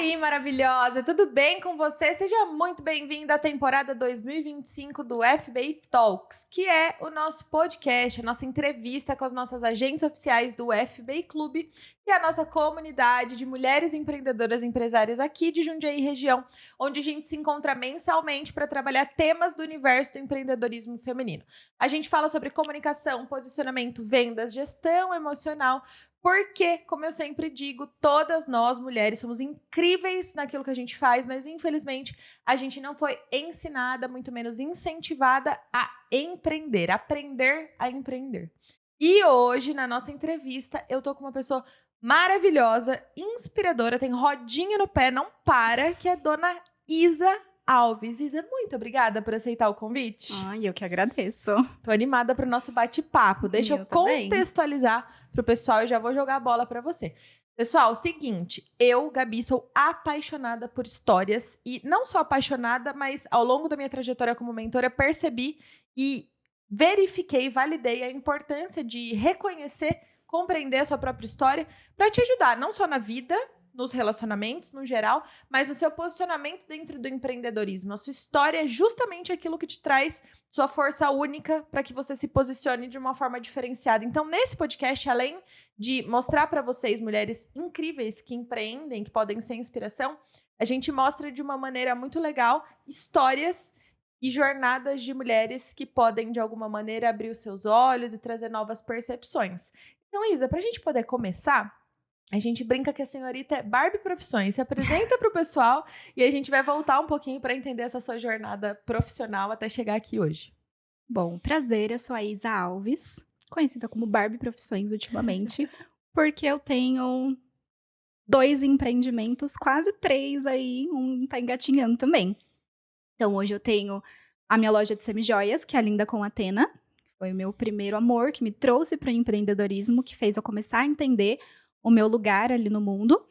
aí, maravilhosa, tudo bem com você? Seja muito bem-vinda à temporada 2025 do FBI Talks, que é o nosso podcast, a nossa entrevista com as nossas agentes oficiais do FBI Clube e a nossa comunidade de mulheres empreendedoras e empresárias aqui de Jundiaí região, onde a gente se encontra mensalmente para trabalhar temas do universo do empreendedorismo feminino. A gente fala sobre comunicação, posicionamento, vendas, gestão emocional, porque, como eu sempre digo, todas nós, mulheres, somos incríveis naquilo que a gente faz, mas infelizmente a gente não foi ensinada, muito menos incentivada a empreender, aprender a empreender. E hoje, na nossa entrevista, eu tô com uma pessoa maravilhosa, inspiradora, tem rodinha no pé, não para, que é a dona Isa Alves. Isa, muito obrigada por aceitar o convite. Ai, eu que agradeço. Tô animada para o nosso bate-papo. Deixa eu também. contextualizar para o pessoal e já vou jogar a bola para você. Pessoal, seguinte, eu, Gabi, sou apaixonada por histórias e não só apaixonada, mas ao longo da minha trajetória como mentora percebi e verifiquei, validei a importância de reconhecer, compreender a sua própria história para te ajudar, não só na vida, nos relacionamentos, no geral, mas no seu posicionamento dentro do empreendedorismo. A sua história é justamente aquilo que te traz sua força única para que você se posicione de uma forma diferenciada. Então, nesse podcast, além de mostrar para vocês, mulheres incríveis que empreendem, que podem ser inspiração, a gente mostra de uma maneira muito legal histórias e jornadas de mulheres que podem, de alguma maneira, abrir os seus olhos e trazer novas percepções. Então, Isa, para a gente poder começar, a gente brinca que a senhorita é Barbie Profissões. Se apresenta para o pessoal e a gente vai voltar um pouquinho para entender essa sua jornada profissional até chegar aqui hoje. Bom, prazer, eu sou a Isa Alves, conhecida como Barbie Profissões ultimamente, porque eu tenho 2 empreendimentos, quase 3 aí, um tá engatinhando também. Então hoje eu tenho a minha loja de semijoias, que é a Linda com Atena, que foi o meu primeiro amor, que me trouxe para o empreendedorismo, que fez eu começar a entender o meu lugar ali no mundo.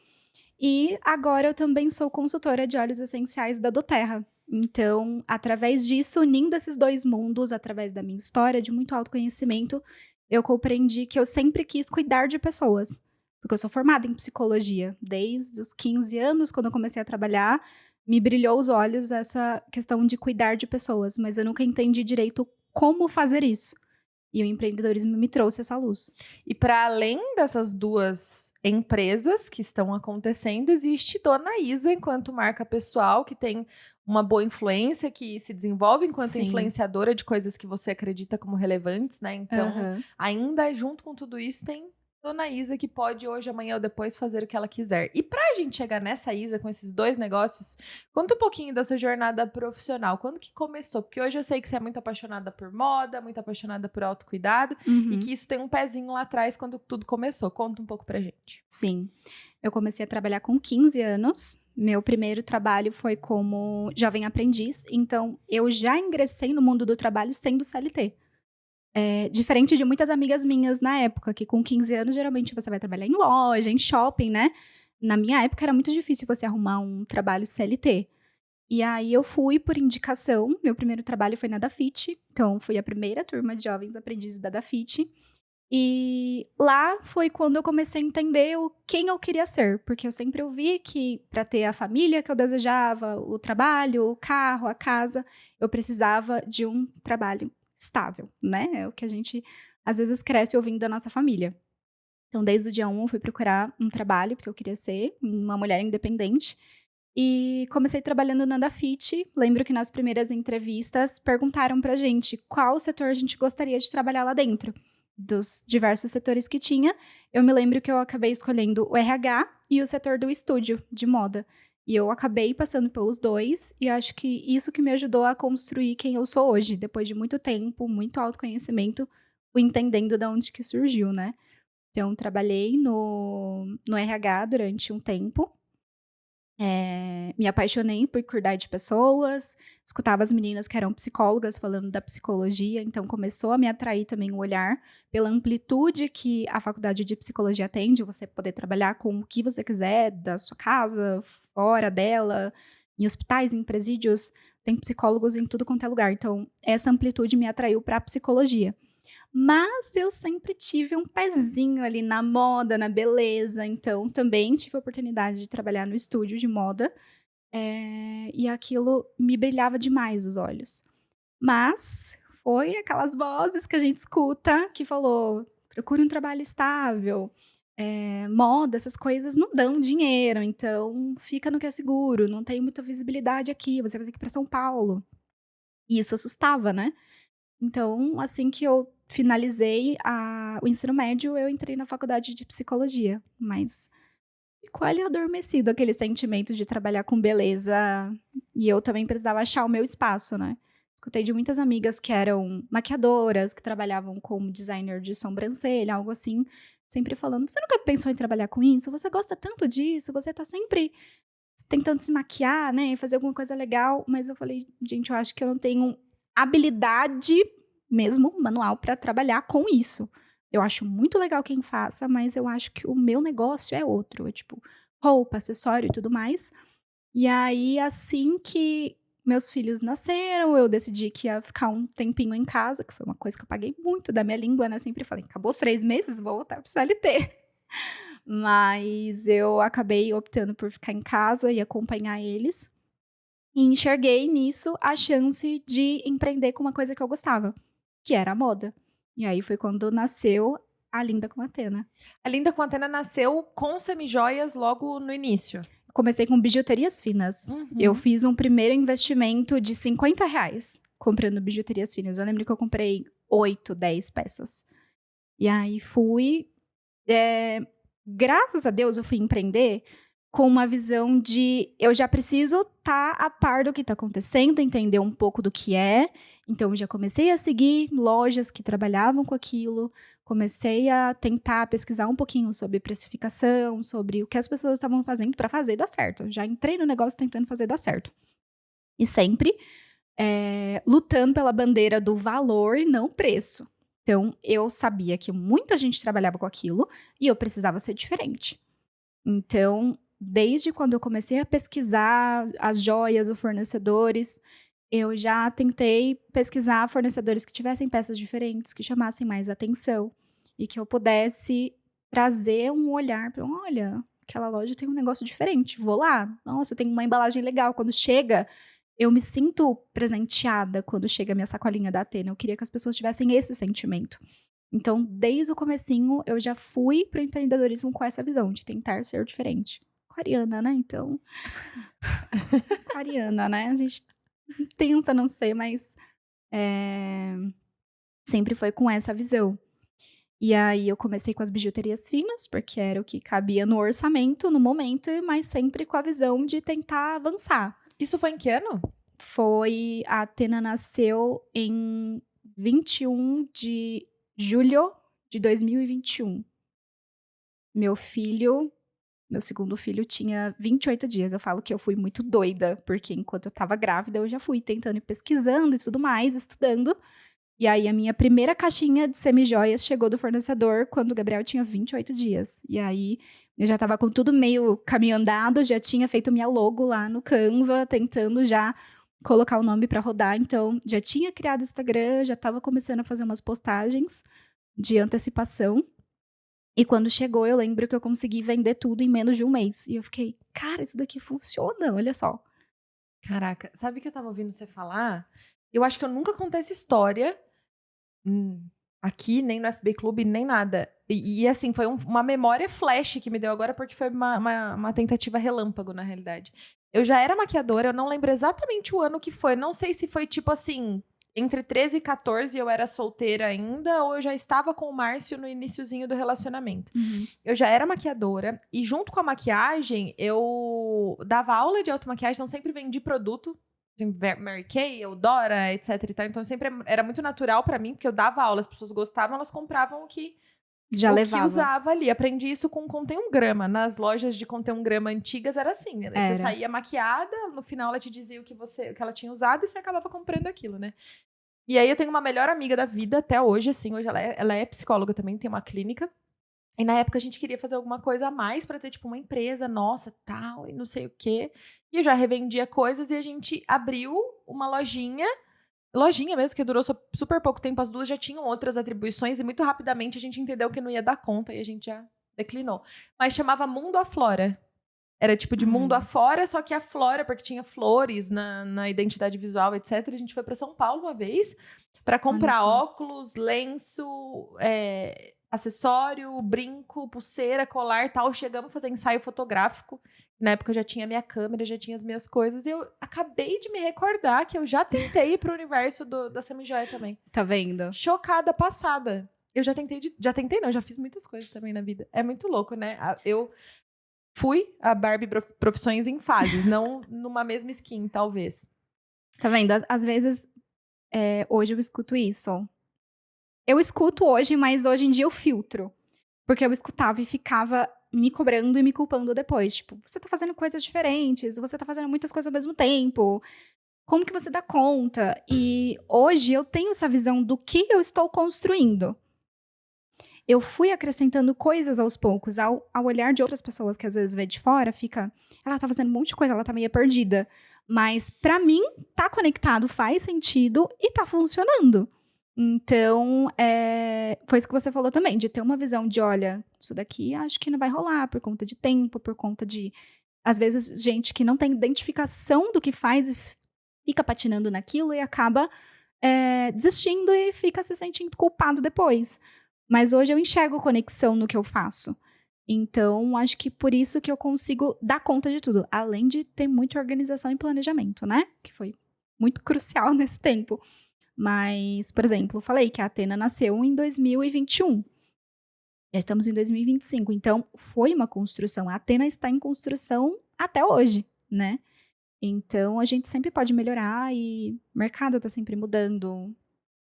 E agora eu também sou consultora de óleos essenciais da doTERRA. Então, através disso, unindo esses 2 mundos, através da minha história, de muito autoconhecimento, eu compreendi que eu sempre quis cuidar de pessoas. Porque eu sou formada em psicologia. Desde os 15 anos, quando eu comecei a trabalhar, me brilhou os olhos essa questão de cuidar de pessoas. Mas eu nunca entendi direito como fazer isso. E o empreendedorismo me trouxe essa luz. E para além dessas duas empresas que estão acontecendo, existe Dona Isa enquanto marca pessoal, que tem uma boa influência, que se desenvolve enquanto Sim. influenciadora de coisas que você acredita como relevantes, né? Então, ainda junto com tudo isso, tem Dona Isa que pode hoje, amanhã ou depois fazer o que ela quiser. E pra gente chegar nessa Isa com esses 2 negócios, conta um pouquinho da sua jornada profissional. Quando que começou? Porque hoje eu sei que você é muito apaixonada por moda, muito apaixonada por autocuidado e que isso tem um pezinho lá atrás quando tudo começou. Conta um pouco pra gente. Sim. Eu comecei a trabalhar com 15 anos. Meu primeiro trabalho foi como jovem aprendiz. Então, eu já ingressei no mundo do trabalho sendo CLT. Diferente de muitas amigas minhas na época, que com 15 anos, geralmente você vai trabalhar em loja, em shopping, né? Na minha época, era muito difícil você arrumar um trabalho CLT. E aí, eu fui por indicação. Meu primeiro trabalho foi na Dafit. Então, fui a primeira turma de jovens aprendizes da Dafit. E lá foi quando eu comecei a entender quem eu queria ser, porque eu sempre ouvi que para ter a família que eu desejava, o trabalho, o carro, a casa, eu precisava de um trabalho estável, né? É o que a gente às vezes cresce ouvindo da nossa família. Então, desde o dia 1, eu fui procurar um trabalho, porque eu queria ser uma mulher independente. E comecei trabalhando na Dafit. Lembro que nas primeiras entrevistas perguntaram pra gente qual setor a gente gostaria de trabalhar lá dentro. Dos diversos setores que tinha, eu me lembro que eu acabei escolhendo o RH e o setor do estúdio de moda. E eu acabei passando pelos 2, e acho que isso que me ajudou a construir quem eu sou hoje, depois de muito tempo, muito autoconhecimento, fui entendendo de onde que surgiu, né? Então, trabalhei no RH durante um tempo. Me apaixonei por cuidar de pessoas, escutava as meninas que eram psicólogas falando da psicologia, então começou a me atrair também o olhar pela amplitude que a faculdade de psicologia tem, de você poder trabalhar com o que você quiser, da sua casa, fora dela, em hospitais, em presídios, tem psicólogos em tudo quanto é lugar. Então, essa amplitude me atraiu para a psicologia. Mas eu sempre tive um pezinho ali na moda, na beleza, então também tive a oportunidade de trabalhar no estúdio de moda, e aquilo me brilhava demais os olhos. Mas foi aquelas vozes que a gente escuta que falou: "Procure um trabalho estável, moda, essas coisas não dão dinheiro, então fica no que é seguro, não tem muita visibilidade aqui, você vai ter que ir pra São Paulo". E isso assustava, né. Então, assim que eu finalizei o ensino médio, eu entrei na faculdade de psicologia, mas ficou ali adormecido aquele sentimento de trabalhar com beleza, e eu também precisava achar o meu espaço, né. Escutei de muitas amigas que eram maquiadoras, que trabalhavam como designer de sobrancelha, algo assim, sempre falando: "Você nunca pensou em trabalhar com isso? Você gosta tanto disso, você tá sempre tentando se maquiar, né, e fazer alguma coisa legal", mas eu falei: "Gente, eu acho que eu não tenho habilidade mesmo, manual, pra trabalhar com isso. Eu acho muito legal quem faça, mas eu acho que o meu negócio é outro, é tipo roupa, acessório e tudo mais". E aí, assim que meus filhos nasceram, eu decidi que ia ficar um tempinho em casa, que foi uma coisa que eu paguei muito da minha língua, né, sempre falei: "Acabou os 3 meses, vou voltar para o CLT". Mas eu acabei optando por ficar em casa e acompanhar eles, e enxerguei nisso a chance de empreender com uma coisa que eu gostava, que era a moda. E aí foi quando nasceu a Linda com Atena. A Linda com Atena nasceu com semijoias logo no início. Comecei com bijuterias finas. Eu Uhum. fiz um primeiro investimento de R$ 50 comprando bijuterias finas. Eu lembro que eu comprei 8, 10 peças. E aí fui, eh, graças a Deus eu fui empreender com uma visão de eu já preciso estar a par do que está acontecendo, entender um pouco do que é. Então eu já comecei a seguir lojas que trabalhavam com aquilo, comecei a tentar pesquisar um pouquinho sobre precificação, sobre o que as pessoas estavam fazendo para fazer dar certo. Já entrei no negócio tentando fazer dar certo. E sempre, lutando pela bandeira do valor e não preço. Então eu sabia que muita gente trabalhava com aquilo e eu precisava ser diferente. Então, desde quando eu comecei a pesquisar as joias, os fornecedores, eu já tentei pesquisar fornecedores que tivessem peças diferentes, que chamassem mais atenção e que eu pudesse trazer um olhar para, olha, aquela loja tem um negócio diferente, vou lá. Nossa, tem uma embalagem legal. Quando chega, eu me sinto presenteada quando chega a minha sacolinha da Atena. Eu queria que as pessoas tivessem esse sentimento. Então, desde o comecinho, eu já fui para o empreendedorismo com essa visão de tentar ser diferente. Aquariana, né, então aquariana, né, a gente tenta não ser, mas, eh, sempre foi com essa visão. E aí eu comecei com as bijuterias finas, porque era o que cabia no orçamento, no momento, mas sempre com a visão de tentar avançar. Isso foi em que ano? A Atena nasceu em 21 de julho de 2021. Meu filho Meu segundo filho tinha 28 dias. Eu falo que eu fui muito doida, porque enquanto eu estava grávida, eu já fui tentando e pesquisando e tudo mais, estudando. E aí a minha primeira caixinha de semijoias chegou do fornecedor quando o Gabriel tinha 28 dias. E aí eu já estava com tudo meio caminho andado, já tinha feito minha logo lá no Canva, tentando já colocar o nome para rodar. Então, já tinha criado o Instagram, já estava começando a fazer umas postagens de antecipação. E quando chegou, eu lembro que eu consegui vender tudo em menos de um mês. E eu fiquei: "Cara, isso daqui funciona, olha só". Caraca, sabe o que eu estava ouvindo você falar? Eu acho que eu nunca contei essa história, hum, aqui, nem no FB Clube, nem nada. E assim, foi uma memória flash que me deu agora, porque foi uma tentativa relâmpago, na realidade. Eu já era maquiadora, eu não lembro exatamente o ano que foi. Não sei se foi tipo assim, entre 13 e 14 eu era solteira ainda, ou eu já estava com o Márcio no iniciozinho do relacionamento. Uhum. Eu já era maquiadora, e junto com a maquiagem, eu dava aula de automaquiagem, então sempre vendi produto. Assim, Mary Kay, Eudora, etc e tal. Então sempre era muito natural pra mim, porque eu dava aula, as pessoas gostavam, elas compravam Já o que levava. usava ali. Aprendi isso com Contém um Grama. Nas lojas de Contém um Grama antigas era assim, né? Você Era. saía maquiada, no final ela te dizia o que ela tinha usado e você acabava comprando aquilo, né? E aí eu tenho uma melhor amiga da vida até hoje, assim, hoje ela é psicóloga também, tem uma clínica. E na época a gente queria fazer alguma coisa a mais pra ter, tipo, uma empresa nossa, tal, e não sei o quê. E eu já revendia coisas e a gente abriu uma lojinha lojinha mesmo, que durou super pouco tempo. As duas já tinham outras atribuições e muito rapidamente a gente entendeu que não ia dar conta e a gente já declinou. Mas chamava Mundo Aflora. Era tipo de mundo afora, só que a flora, porque tinha flores na identidade visual, etc. A gente foi para São Paulo uma vez para comprar óculos, lenço, acessório, brinco, pulseira, colar e tal. Chegamos a fazer ensaio fotográfico. Na época eu já tinha minha câmera, já tinha as minhas coisas. E eu acabei de me recordar que eu já tentei ir pro universo da Semijoia também. Tá vendo? Chocada, passada. Eu já tentei não, já fiz muitas coisas também na vida. É muito louco, né? Eu fui a Barbie Profissões em fases, não numa mesma skin, talvez. Tá vendo? Às vezes, hoje eu escuto isso. Eu escuto hoje, mas hoje em dia eu filtro. Porque eu escutava e ficava me cobrando e me culpando depois. Tipo, você tá fazendo coisas diferentes, você tá fazendo muitas coisas ao mesmo tempo. Como que você dá conta? E hoje eu tenho essa visão do que eu estou construindo. Eu fui acrescentando coisas aos poucos, ao olhar de outras pessoas que às vezes vê de fora, fica, ela tá fazendo um monte de coisa, ela tá meio perdida. Mas pra mim, tá conectado, faz sentido e tá funcionando. Então, foi isso que você falou também, de ter uma visão de, olha, isso daqui acho que não vai rolar por conta de tempo, por conta de, às vezes, gente que não tem identificação do que faz e fica patinando naquilo e acaba desistindo e fica se sentindo culpado depois. Mas hoje eu enxergo conexão no que eu faço. Então, acho que por isso que eu consigo dar conta de tudo. Além de ter muita organização e planejamento, né? Que foi muito crucial nesse tempo. Mas, por exemplo, falei que a Athena nasceu em 2021. Já estamos em 2025. Então, foi uma construção. A Athena está em construção até hoje, né? Então, a gente sempre pode melhorar e o mercado está sempre mudando.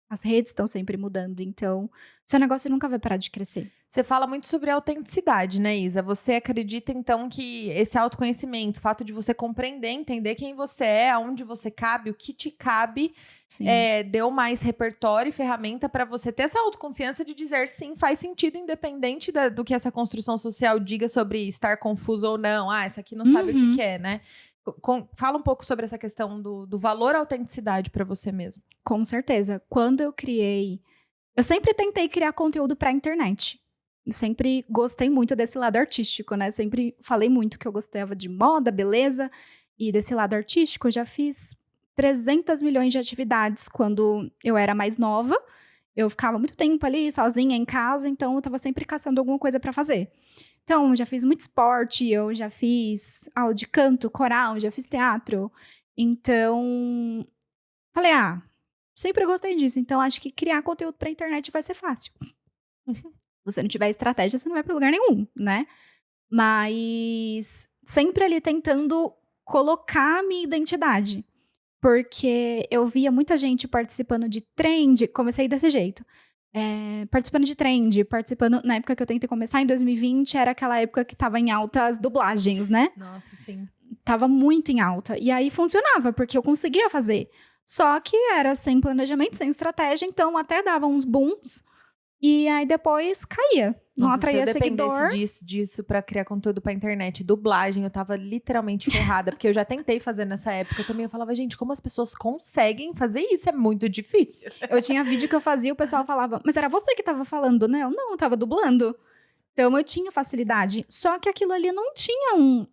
As redes estão sempre mudando, então seu negócio nunca vai parar de crescer. Você fala muito sobre autenticidade, né, Isa? Você acredita, então, que esse autoconhecimento, o fato de você compreender, entender quem você é, aonde você cabe, o que te cabe, deu mais repertório e ferramenta para você ter essa autoconfiança de dizer sim, faz sentido, independente do que essa construção social diga sobre estar confuso ou não. Ah, essa aqui não sabe o que quer, né? Fala um pouco sobre essa questão do valor à autenticidade para você mesmo. Com certeza. Quando eu criei... Eu sempre tentei criar conteúdo para a internet. Eu sempre gostei muito desse lado artístico, né? Sempre falei muito que eu gostava de moda, beleza. E desse lado artístico, eu já fiz 300 milhões de atividades quando eu era mais nova. Eu ficava muito tempo ali, sozinha, em casa. Então, eu estava sempre caçando alguma coisa para fazer. Então, eu já fiz muito esporte, eu já fiz aula de canto, coral, já fiz teatro. Então, falei, sempre gostei disso. Então, acho que criar conteúdo pra internet vai ser fácil. Se você não tiver estratégia, você não vai pra lugar nenhum, né? Mas sempre ali tentando colocar a minha identidade. Porque eu via muita gente participando de trend, comecei desse jeito. Participando de trend, na época que eu tentei começar, em 2020, era aquela época que tava em alta as dublagens, né? Nossa, sim. Tava muito em alta. E aí funcionava, porque eu conseguia fazer. Só que era sem planejamento, sem estratégia, então até dava uns booms. E aí depois caía. Não atraía seguidor. Se eu dependesse disso pra criar conteúdo pra internet, dublagem, eu tava literalmente ferrada. Porque eu já tentei fazer nessa época também. Eu falava, gente, como as pessoas conseguem fazer isso? É muito difícil. Eu tinha vídeo que eu fazia, o pessoal falava, mas era você que tava falando, né? Eu tava dublando. Então eu tinha facilidade. Só que aquilo ali não tinha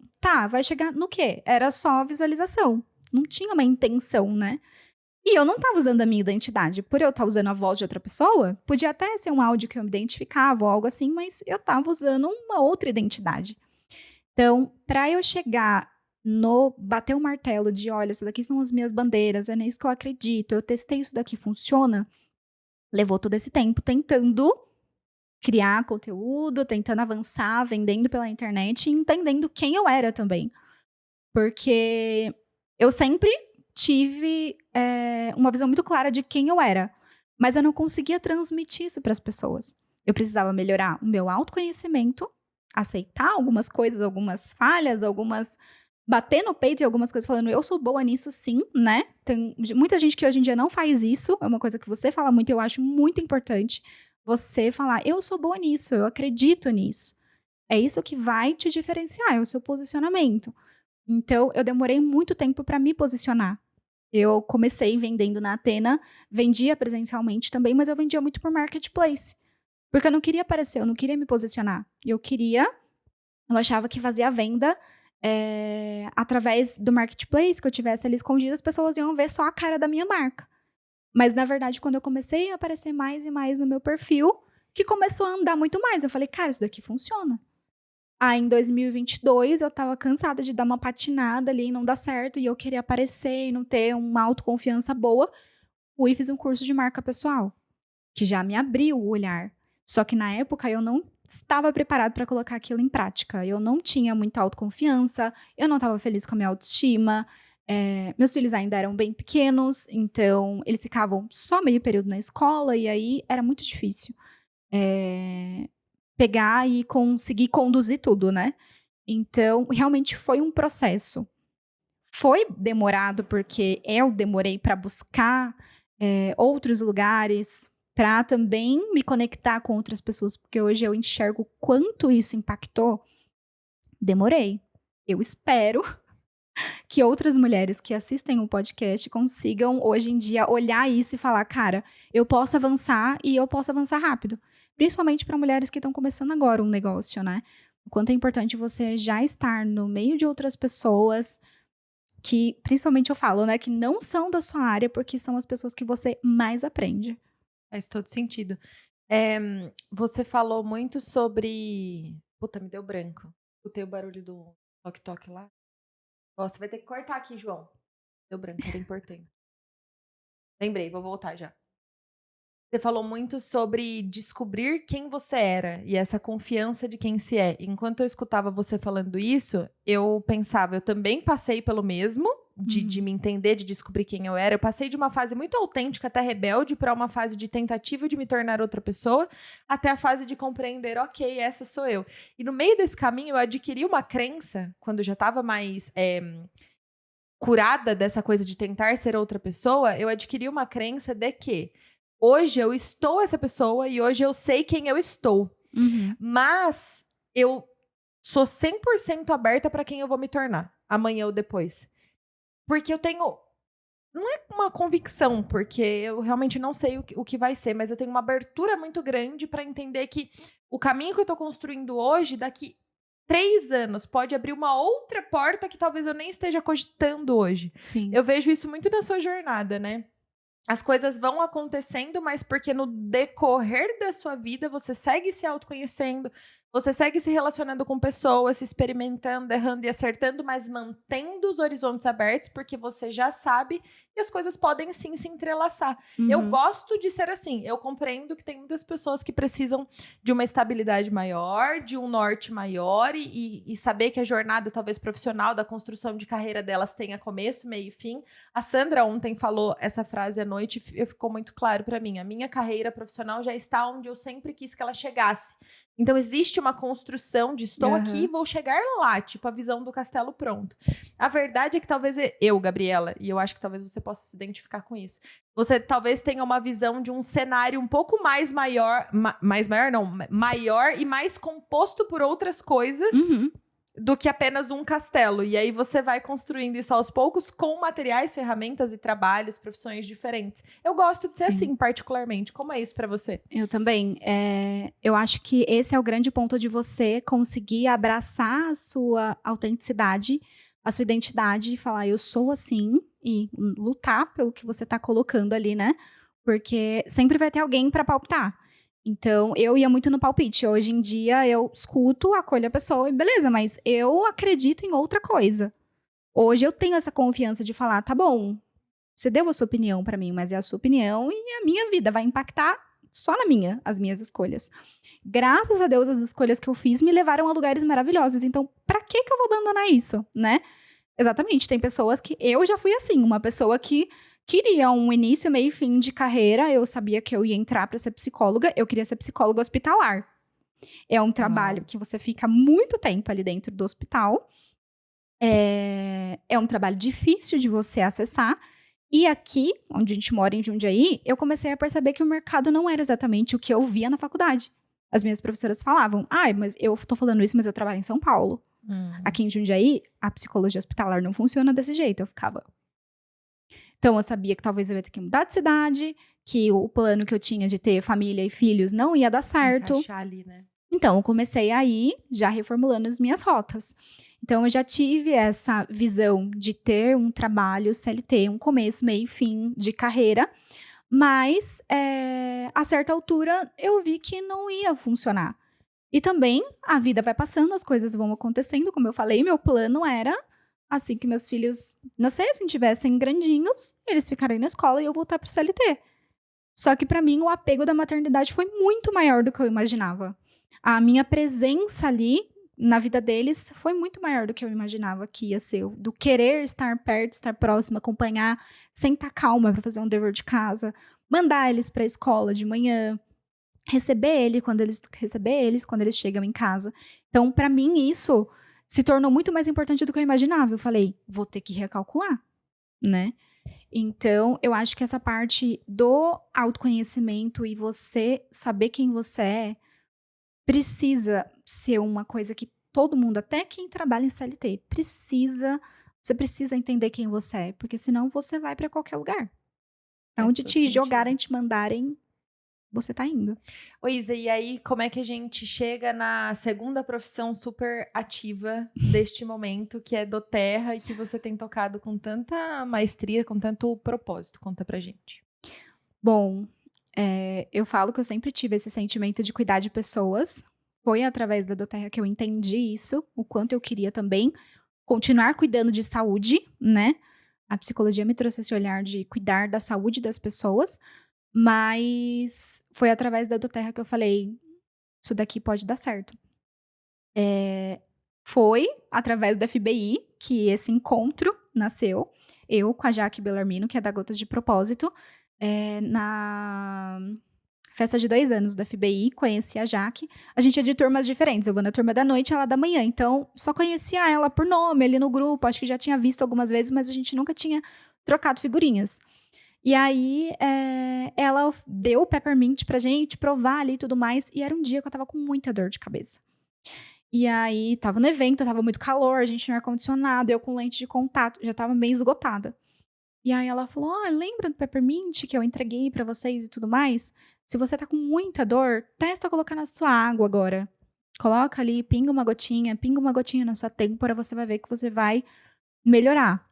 vai chegar no quê? Era só visualização. Não tinha uma intenção, né? E eu não tava usando a minha identidade. Por eu estar usando a voz de outra pessoa, podia até ser um áudio que eu me identificava ou algo assim, mas eu tava usando uma outra identidade. Então, pra eu chegar bater o martelo de, olha, isso daqui são as minhas bandeiras, é nisso que eu acredito, eu testei isso daqui, funciona, levou todo esse tempo tentando criar conteúdo, tentando avançar, vendendo pela internet e entendendo quem eu era também. Porque eu sempre tive uma visão muito clara de quem eu era, mas eu não conseguia transmitir isso para as pessoas. Eu precisava melhorar o meu autoconhecimento, aceitar algumas coisas, algumas falhas, bater no peito em algumas coisas, falando, eu sou boa nisso sim, né? Tem muita gente que hoje em dia não faz isso, é uma coisa que você fala muito, eu acho muito importante, você falar, eu sou boa nisso, eu acredito nisso. É isso que vai te diferenciar, é o seu posicionamento. Então, eu demorei muito tempo para me posicionar. Eu comecei vendendo na Athena, vendia presencialmente também, mas eu vendia muito por marketplace. Porque eu não queria aparecer, eu não queria me posicionar. Eu achava que fazer a venda através do marketplace, que eu tivesse ali escondido, as pessoas iam ver só a cara da minha marca. Mas, na verdade, quando eu comecei a aparecer mais e mais no meu perfil, que começou a andar muito mais. Eu falei, cara, isso daqui funciona. Aí, em 2022, eu tava cansada de dar uma patinada ali e não dar certo, e eu queria aparecer e não ter uma autoconfiança boa. Fui e fiz um curso de marca pessoal, que já me abriu o olhar. Só que, na época, eu não estava preparado para colocar aquilo em prática. Eu não tinha muita autoconfiança, eu não estava feliz com a minha autoestima. Meus filhos ainda eram bem pequenos, então eles ficavam só meio período na escola, e aí era muito difícil pegar e conseguir conduzir tudo, né? Então, realmente foi um processo. Foi demorado, porque eu demorei para buscar outros lugares, para também me conectar com outras pessoas, porque hoje eu enxergo quanto isso impactou. Demorei. Eu espero que outras mulheres que assistem o podcast consigam, hoje em dia, olhar isso e falar, cara, eu posso avançar e eu posso avançar rápido. Principalmente para mulheres que estão começando agora um negócio, né? O quanto é importante você já estar no meio de outras pessoas que, principalmente eu falo, né, que não são da sua área, porque são as pessoas que você mais aprende. Faz todo sentido. Você falou muito sobre... Puta, me deu branco. Escutei o barulho do toque-toque lá. Você vai ter que cortar aqui, João. Deu branco, era importante. Lembrei, vou voltar já. Você falou muito sobre descobrir quem você era e essa confiança de quem se é. Enquanto eu escutava você falando isso, eu pensava, eu também passei pelo mesmo, de me entender, de descobrir quem eu era. Eu passei de uma fase muito autêntica, até rebelde, para uma fase de tentativa de me tornar outra pessoa, até a fase de compreender, ok, essa sou eu. E no meio desse caminho, eu adquiri uma crença, quando eu já estava mais... curada dessa coisa de tentar ser outra pessoa, eu adquiri uma crença de que hoje eu estou essa pessoa e hoje eu sei quem eu estou. Mas eu sou 100% aberta para quem eu vou me tornar, amanhã ou depois. Porque eu tenho... Não é uma convicção, porque eu realmente não sei o que vai ser, mas eu tenho uma abertura muito grande para entender que o caminho que eu tô construindo hoje, daqui 3 anos, pode abrir uma outra porta que talvez eu nem esteja cogitando hoje. Sim. Eu vejo isso muito na sua jornada, né? As coisas vão acontecendo, mas porque no decorrer da sua vida você segue se autoconhecendo, você segue se relacionando com pessoas, se experimentando, errando e acertando, mas mantendo os horizontes abertos, porque você já sabe que as coisas podem sim se entrelaçar. Eu gosto de ser assim. Eu compreendo que tem muitas pessoas que precisam de uma estabilidade maior, de um norte maior e saber que a jornada, talvez profissional, da construção de carreira delas tenha começo, meio e fim. A Sandra ontem falou essa frase à noite e ficou muito claro para mim. A minha carreira profissional já está onde eu sempre quis que ela chegasse. Então, existe uma construção de estou aqui e vou chegar lá, tipo a visão do castelo pronto. A verdade é que talvez eu, Gabriela, e eu acho que talvez você possa se identificar com isso, você talvez tenha uma visão de um cenário um pouco mais maior, maior e mais composto por outras coisas do que apenas um castelo. E aí você vai construindo isso aos poucos com materiais, ferramentas e trabalhos, profissões diferentes. Eu gosto de ser assim, particularmente. Como é isso pra você? Eu também. Eu acho que esse é o grande ponto de você conseguir abraçar a sua autenticidade, a sua identidade e falar, eu sou assim, e lutar pelo que você tá colocando ali, né? Porque sempre vai ter alguém pra palpitar. Então, eu ia muito no palpite. Hoje em dia, eu escuto, acolho a pessoa e beleza, mas eu acredito em outra coisa. Hoje eu tenho essa confiança de falar, tá bom, você deu a sua opinião pra mim, mas é a sua opinião e a minha vida vai impactar só na minha, as minhas escolhas. Graças a Deus, as escolhas que eu fiz me levaram a lugares maravilhosos. Então, pra que eu vou abandonar isso, né? Exatamente, tem pessoas que... Eu já fui assim, uma pessoa que queria um início, meio e fim de carreira. Eu sabia que eu ia entrar para ser psicóloga. Eu queria ser psicóloga hospitalar. É um trabalho que você fica muito tempo ali dentro do hospital. É um trabalho difícil de você acessar. E aqui, onde a gente mora em Jundiaí, eu comecei a perceber que o mercado não era exatamente o que eu via na faculdade. As minhas professoras falavam, mas eu tô falando isso, mas eu trabalho em São Paulo. Aqui em Jundiaí, a psicologia hospitalar não funciona desse jeito. Eu ficava... Então, eu sabia que talvez eu ia ter que mudar de cidade, que o plano que eu tinha de ter família e filhos não ia dar certo. Encaixar ali, né? Então, eu comecei a ir já reformulando as minhas rotas. Então, eu já tive essa visão de ter um trabalho CLT, um começo, meio e fim de carreira, mas a certa altura eu vi que não ia funcionar. E também a vida vai passando, as coisas vão acontecendo, como eu falei, meu plano era assim que meus filhos nascessem, tivessem grandinhos, eles ficarem na escola e eu voltar pro CLT. Só que pra mim o apego da maternidade foi muito maior do que eu imaginava. A minha presença ali na vida deles foi muito maior do que eu imaginava que ia ser. Do querer estar perto, estar próximo, acompanhar, sentar calma para fazer um dever de casa, mandar eles para a escola de manhã, receber eles quando eles chegam em casa. Então, para mim, isso se tornou muito mais importante do que eu imaginava. Eu falei, vou ter que recalcular, né? Então, eu acho que essa parte do autoconhecimento e você saber quem você é, precisa ser uma coisa que todo mundo, até quem trabalha em CLT, você precisa entender quem você é, porque senão você vai para qualquer lugar. Pra Faz onde todo te sentido. jogarem, te mandarem, você tá indo. Ô, Isa, e aí como é que a gente chega na segunda profissão super ativa deste momento, que é doTERRA, e que você tem tocado com tanta maestria, com tanto propósito? Conta pra gente. Bom, eu falo que eu sempre tive esse sentimento de cuidar de pessoas. Foi através da doTERRA que eu entendi isso, o quanto eu queria também continuar cuidando de saúde, né? A psicologia me trouxe esse olhar de cuidar da saúde das pessoas, mas foi através da doTERRA que eu falei, isso daqui pode dar certo. Foi através do FBI que esse encontro nasceu. Eu com a Jaque Bellarmino, que é da Gotas de Propósito, na festa de 2 anos da FBI, conheci a Jaque. A gente é de turmas diferentes, eu vou na turma da noite e ela da manhã, então só conhecia ela por nome ali no grupo, acho que já tinha visto algumas vezes, mas a gente nunca tinha trocado figurinhas. E aí, ela deu o peppermint pra gente provar ali e tudo mais, e era um dia que eu tava com muita dor de cabeça. E aí, tava no evento, tava muito calor, a gente no ar-condicionado, eu com lente de contato, já tava meio esgotada. E aí ela falou, lembra do peppermint que eu entreguei pra vocês e tudo mais? Se você tá com muita dor, testa colocar na sua água agora. Coloca ali, pinga uma gotinha na sua têmpora, você vai ver que você vai melhorar.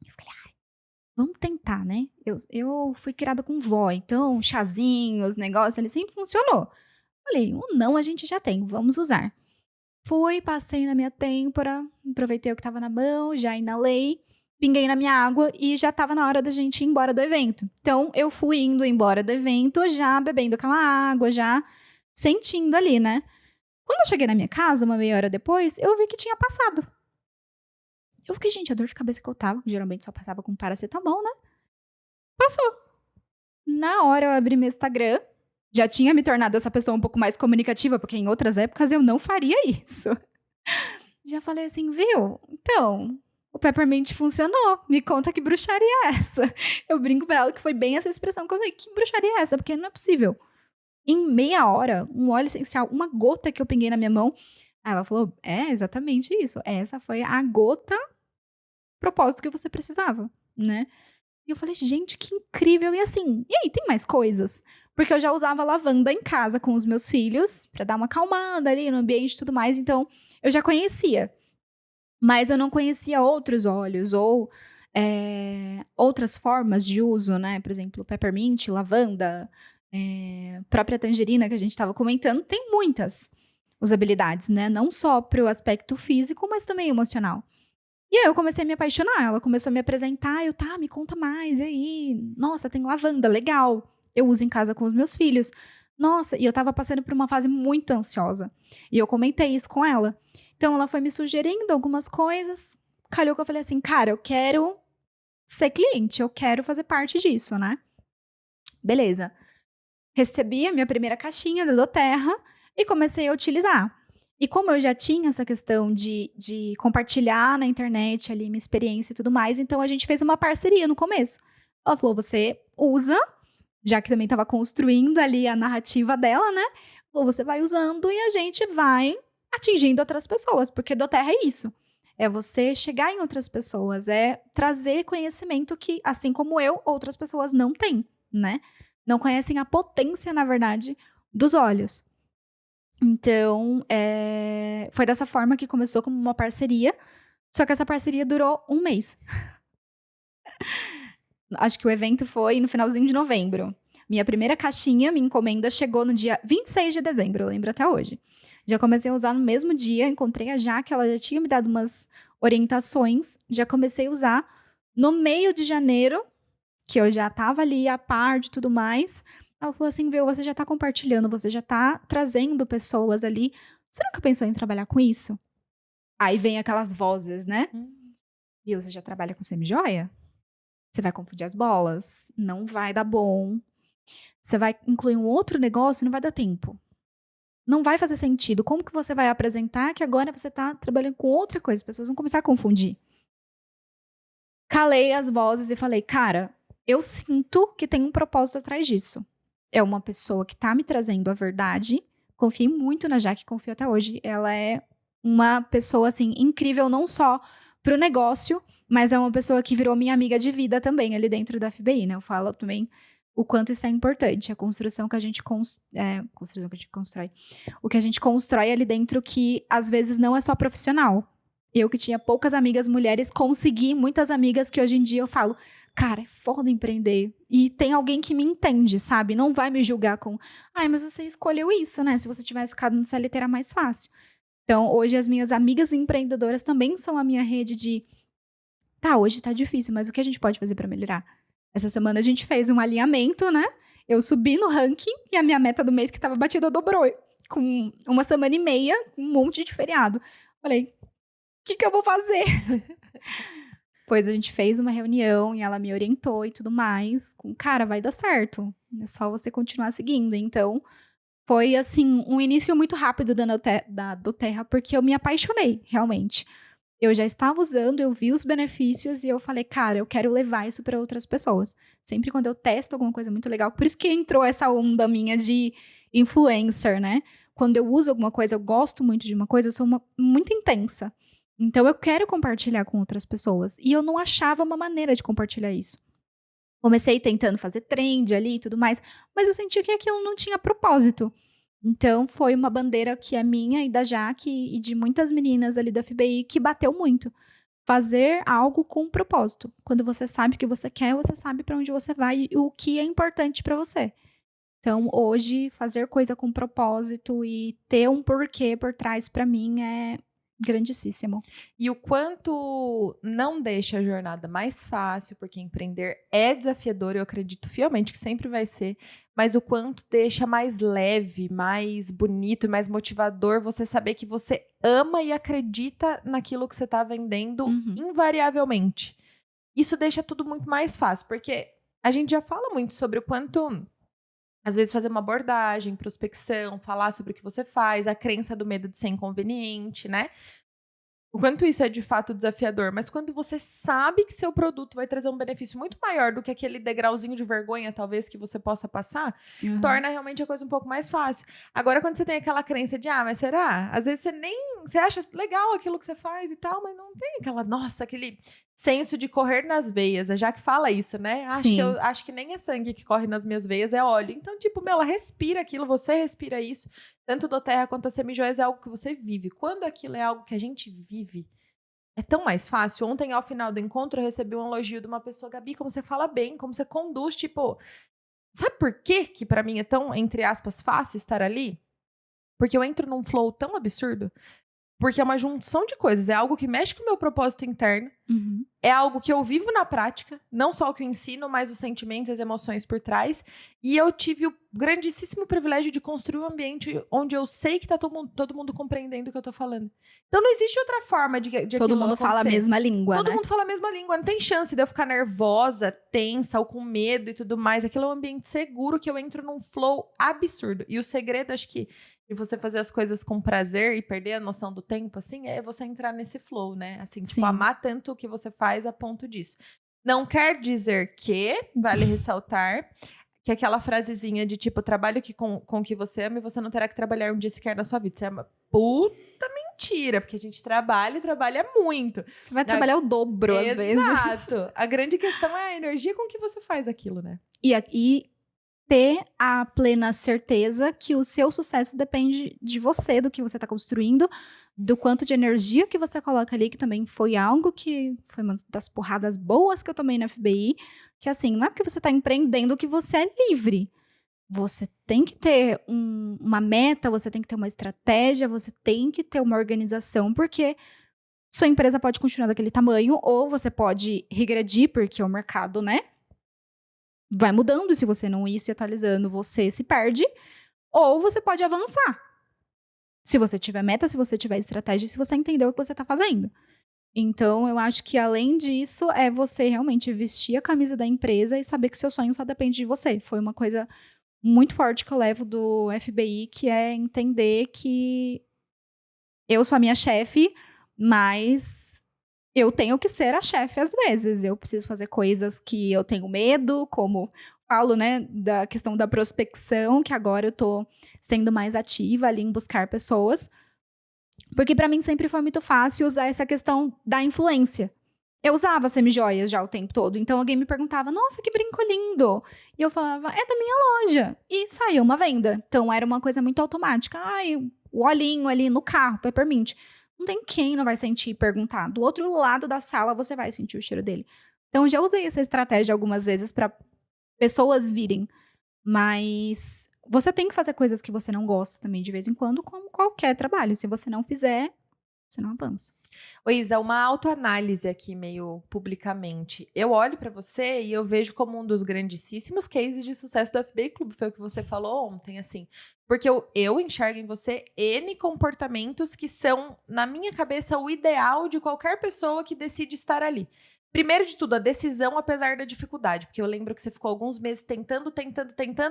Eu falei, vamos tentar, né? Eu fui criada com vó, então chazinhos, negócios, ele sempre funcionou. Falei, não a gente já tem, vamos usar. Fui, passei na minha têmpora, aproveitei o que tava na mão, já inalei, pinguei na minha água e já tava na hora da gente ir embora do evento. Então, eu fui indo embora do evento, já bebendo aquela água, já sentindo ali, né? Quando eu cheguei na minha casa, uma meia hora depois, eu vi que tinha passado. Eu fiquei, gente, a dor de cabeça que eu tava, que geralmente só passava com paracetamol, né? Passou. Na hora eu abri meu Instagram, já tinha me tornado essa pessoa um pouco mais comunicativa, porque em outras épocas eu não faria isso. Já falei assim, viu? Então, o peppermint funcionou. Me conta que bruxaria é essa. Eu brinco pra ela que foi bem essa expressão que eu usei. Que bruxaria é essa? Porque não é possível. Em meia hora, um óleo essencial, uma gota que eu pinguei na minha mão. Aí ela falou, exatamente isso. Essa foi a gota propósito que você precisava, né? E eu falei, gente, que incrível. E assim, e aí, tem mais coisas? Porque eu já usava lavanda em casa com os meus filhos, pra dar uma acalmada ali no ambiente e tudo mais. Então, eu já conhecia. Mas eu não conhecia outros óleos ou outras formas de uso, né? Por exemplo, peppermint, lavanda, própria tangerina que a gente estava comentando. Tem muitas usabilidades, né? Não só pro aspecto físico, mas também emocional. E aí eu comecei a me apaixonar, ela começou a me apresentar, me conta mais, e aí? Nossa, tem lavanda, legal. Eu uso em casa com os meus filhos. Nossa, e eu tava passando por uma fase muito ansiosa. E eu comentei isso com ela. Então ela foi me sugerindo algumas coisas. Calhou que eu falei assim, cara, eu quero ser cliente, eu quero fazer parte disso, né? Beleza. Recebi a minha primeira caixinha da doTERRA e comecei a utilizar. E como eu já tinha essa questão de compartilhar na internet ali minha experiência e tudo mais, então a gente fez uma parceria no começo. Ela falou, você usa, já que também estava construindo ali a narrativa dela, né? Ou você vai usando e a gente vai atingindo outras pessoas, porque doTERRA é isso. É você chegar em outras pessoas, é trazer conhecimento que, assim como eu, outras pessoas não têm, né? Não conhecem a potência, na verdade, dos olhos. Então, foi dessa forma que começou como uma parceria, só que essa parceria durou 1 mês. Acho que o evento foi no finalzinho de novembro. Minha primeira caixinha, minha encomenda, chegou no dia 26 de dezembro, eu lembro até hoje. Já comecei a usar no mesmo dia, encontrei a Jaque, ela já tinha me dado umas orientações, já comecei a usar no meio de janeiro, que eu já tava ali a par de tudo mais. Ela falou assim, viu, você já tá compartilhando, você já tá trazendo pessoas ali. Você nunca pensou em trabalhar com isso? Aí vem aquelas vozes, né? Viu, você já trabalha com semijoia? Você vai confundir as bolas, não vai dar bom. Você vai incluir um outro negócio, não vai dar tempo. Não vai fazer sentido. Como que você vai apresentar que agora você tá trabalhando com outra coisa? As pessoas vão começar a confundir. Calei as vozes e falei, cara, eu sinto que tem um propósito atrás disso. É uma pessoa que tá me trazendo a verdade. Confiei muito na Jaque, confio até hoje. Ela é uma pessoa, assim, incrível, não só pro negócio, mas é uma pessoa que virou minha amiga de vida também ali dentro da FBI, né? Eu falo também o quanto isso é importante, a construção que a gente constrói. O que a gente constrói ali dentro que, às vezes, não é só profissional. Eu que tinha poucas amigas mulheres, consegui muitas amigas que hoje em dia eu falo, cara, é foda empreender. E tem alguém que me entende, sabe? Não vai me julgar com, ai, mas você escolheu isso, né? Se você tivesse ficado no CLT era mais fácil. Então, hoje as minhas amigas empreendedoras também são a minha rede de, tá, hoje tá difícil, mas o que a gente pode fazer pra melhorar? Essa semana a gente fez um alinhamento, né? Eu subi no ranking e a minha meta do mês que tava batida dobrou. Com 1 semana e meia, um monte de feriado. Falei, o que eu vou fazer? Pois a gente fez uma reunião e ela me orientou e tudo mais. Cara, vai dar certo. É só você continuar seguindo. Então, foi, assim, um início muito rápido do Terra, porque eu me apaixonei, realmente. Eu já estava usando, eu vi os benefícios e eu falei, cara, eu quero levar isso para outras pessoas. Sempre quando eu testo alguma coisa muito legal, por isso que entrou essa onda minha de influencer, né? Quando eu uso alguma coisa, eu gosto muito de uma coisa, eu sou muito intensa. Então, eu quero compartilhar com outras pessoas. E eu não achava uma maneira de compartilhar isso. Comecei tentando fazer trend ali e tudo mais, mas eu sentia que aquilo não tinha propósito. Então, foi uma bandeira que é minha e da Jaque e de muitas meninas ali da FBI que bateu muito. Fazer algo com propósito. Quando você sabe o que você quer, você sabe para onde você vai e o que é importante para você. Então, hoje, fazer coisa com propósito e ter um porquê por trás, para mim, é grandíssimo. E o quanto não deixa a jornada mais fácil, porque empreender é desafiador, eu acredito fielmente que sempre vai ser, mas o quanto deixa mais leve, mais bonito e mais motivador você saber que você ama e acredita naquilo que você está vendendo invariavelmente. Isso deixa tudo muito mais fácil, porque a gente já fala muito sobre o quanto, às vezes, fazer uma abordagem, prospecção, falar sobre o que você faz, a crença do medo de ser inconveniente, né? O quanto isso é de fato desafiador, mas quando você sabe que seu produto vai trazer um benefício muito maior do que aquele degrauzinho de vergonha, talvez, que você possa passar, torna realmente a coisa um pouco mais fácil. Agora, quando você tem aquela crença de, mas será? Às vezes você acha legal aquilo que você faz e tal, mas não tem aquele senso de correr nas veias. A Jaque fala isso, né? Acho que nem é sangue que corre nas minhas veias, é óleo. Então, ela respira aquilo, você respira isso. Tanto do Terra quanto a Semijoias é algo que você vive. Quando aquilo é algo que a gente vive, é tão mais fácil. Ontem, ao final do encontro, eu recebi um elogio de uma pessoa, Gabi, como você fala bem, como você conduz, sabe por que pra mim é tão, entre aspas, fácil estar ali? Porque eu entro num flow tão absurdo. Porque é uma junção de coisas. É algo que mexe com o meu propósito interno. É algo que eu vivo na prática. Não só o que eu ensino, mas os sentimentos e as emoções por trás. E eu tive o grandíssimo privilégio de construir um ambiente onde eu sei que tá todo mundo compreendendo o que eu tô falando. Então não existe outra forma de todo mundo fala a mesma língua, todo né? mundo fala a mesma língua. Não tem chance de eu ficar nervosa, tensa ou com medo e tudo mais. Aquilo é um ambiente seguro que eu entro num flow absurdo. E o segredo, acho que, de você fazer as coisas com prazer e perder a noção do tempo, assim, é você entrar nesse flow, né? Assim, amar tanto o que você faz a ponto disso. Não quer dizer que, vale ressaltar, que aquela frasezinha de trabalho com o que você ama e você não terá que trabalhar um dia sequer na sua vida. Isso é uma puta mentira. mentira, porque a gente trabalha e trabalha muito. Você vai trabalhar o dobro, às vezes. Exato. A grande questão é a energia com que você faz aquilo, né? E ter a plena certeza que o seu sucesso depende de você, do que você está construindo, do quanto de energia que você coloca ali, que também foi algo que foi uma das porradas boas que eu tomei na FBI, que assim, não é porque você está empreendendo que você é livre. Você tem que ter uma meta, você tem que ter uma estratégia, você tem que ter uma organização, porque sua empresa pode continuar daquele tamanho, ou você pode regredir, porque o mercado, né, vai mudando, e se você não ir se atualizando, você se perde, ou você pode avançar. Se você tiver meta, se você tiver estratégia, se você entender o que você está fazendo. Então, eu acho que além disso, é você realmente vestir a camisa da empresa e saber que seu sonho só depende de você. Foi uma coisa muito forte que eu levo do FBI, que é entender que eu sou a minha chefe, mas eu tenho que ser a chefe às vezes. Eu preciso fazer coisas que eu tenho medo, como falo, né, da questão da prospecção, que agora eu tô sendo mais ativa ali em buscar pessoas. Porque pra mim sempre foi muito fácil usar essa questão da influência. Eu usava semijoias já o tempo todo. Então alguém me perguntava, nossa, que brinco lindo. E eu falava, é da minha loja. E saiu uma venda. Então era uma coisa muito automática. Ai, o olhinho ali no carro, Peppermint. Não tem quem não vai sentir e perguntar. Do outro lado da sala você vai sentir o cheiro dele. Então já usei essa estratégia algumas vezes para pessoas virem. Mas você tem que fazer coisas que você não gosta também de vez em quando, como qualquer trabalho. Se você não fizer, você não avança. Ô, Isa, uma autoanálise aqui meio publicamente. Eu olho pra você e eu vejo como um dos grandíssimos cases de sucesso do FBI Club. Foi o que você falou ontem, assim. Porque eu enxergo em você N comportamentos que são, na minha cabeça, o ideal de qualquer pessoa que decide estar ali. Primeiro de tudo, a decisão, apesar da dificuldade. Porque eu lembro que você ficou alguns meses tentando,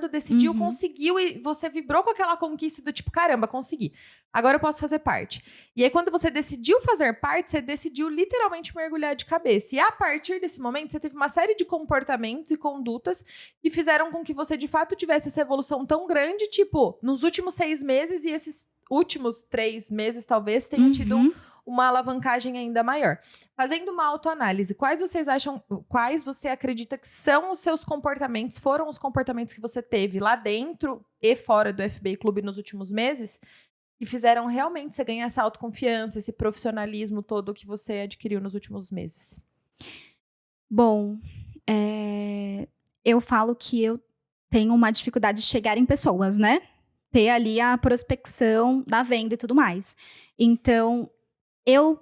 decidiu, conseguiu e você vibrou com aquela conquista do tipo, caramba, consegui. Agora eu posso fazer parte. E aí, quando você decidiu fazer parte, você decidiu literalmente mergulhar de cabeça. E a partir desse momento, você teve uma série de comportamentos e condutas que fizeram com que você, de fato, tivesse essa evolução tão grande, tipo, nos últimos 6 meses e esses últimos 3 meses, talvez, tenha tido uma alavancagem ainda maior. Fazendo uma autoanálise, quais você acredita que são os seus comportamentos, foram os comportamentos que você teve lá dentro e fora do FBI Clube nos últimos meses, que fizeram realmente você ganhar essa autoconfiança, esse profissionalismo todo que você adquiriu nos últimos meses? Bom, eu falo que eu tenho uma dificuldade de chegar em pessoas, né? Ter ali a prospecção da venda e tudo mais. Então, eu,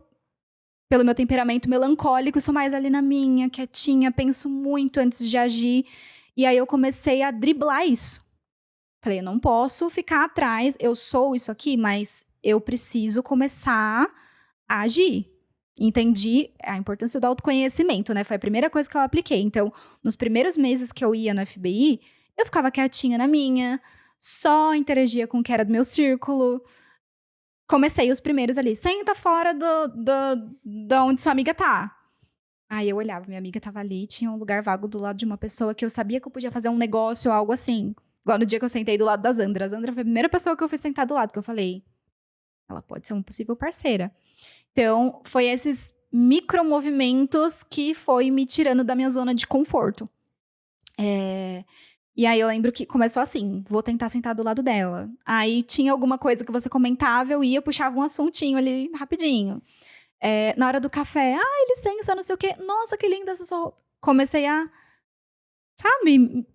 pelo meu temperamento melancólico, sou mais ali na minha, quietinha, penso muito antes de agir. E aí eu comecei a driblar isso. Falei, eu não posso ficar atrás, eu sou isso aqui, mas eu preciso começar a agir. Entendi a importância do autoconhecimento, né? Foi a primeira coisa que eu apliquei. Então, nos primeiros meses que eu ia no FBI, eu ficava quietinha na minha, só interagia com o que era do meu círculo. Comecei os primeiros ali, senta fora da onde sua amiga tá. Aí eu olhava, minha amiga tava ali, tinha um lugar vago do lado de uma pessoa que eu sabia que eu podia fazer um negócio ou algo assim. Igual no dia que eu sentei do lado da Zandra. A Zandra foi a primeira pessoa que eu fui sentar do lado, que eu falei, ela pode ser uma possível parceira. Então, foi esses micromovimentos que foi me tirando da minha zona de conforto. E aí eu lembro que começou assim, vou tentar sentar do lado dela. Aí tinha alguma coisa que você comentava, eu ia, puxava um assuntinho ali rapidinho. Na hora do café, licença, não sei o quê. Nossa, que linda essa sua roupa. Comecei a, sabe,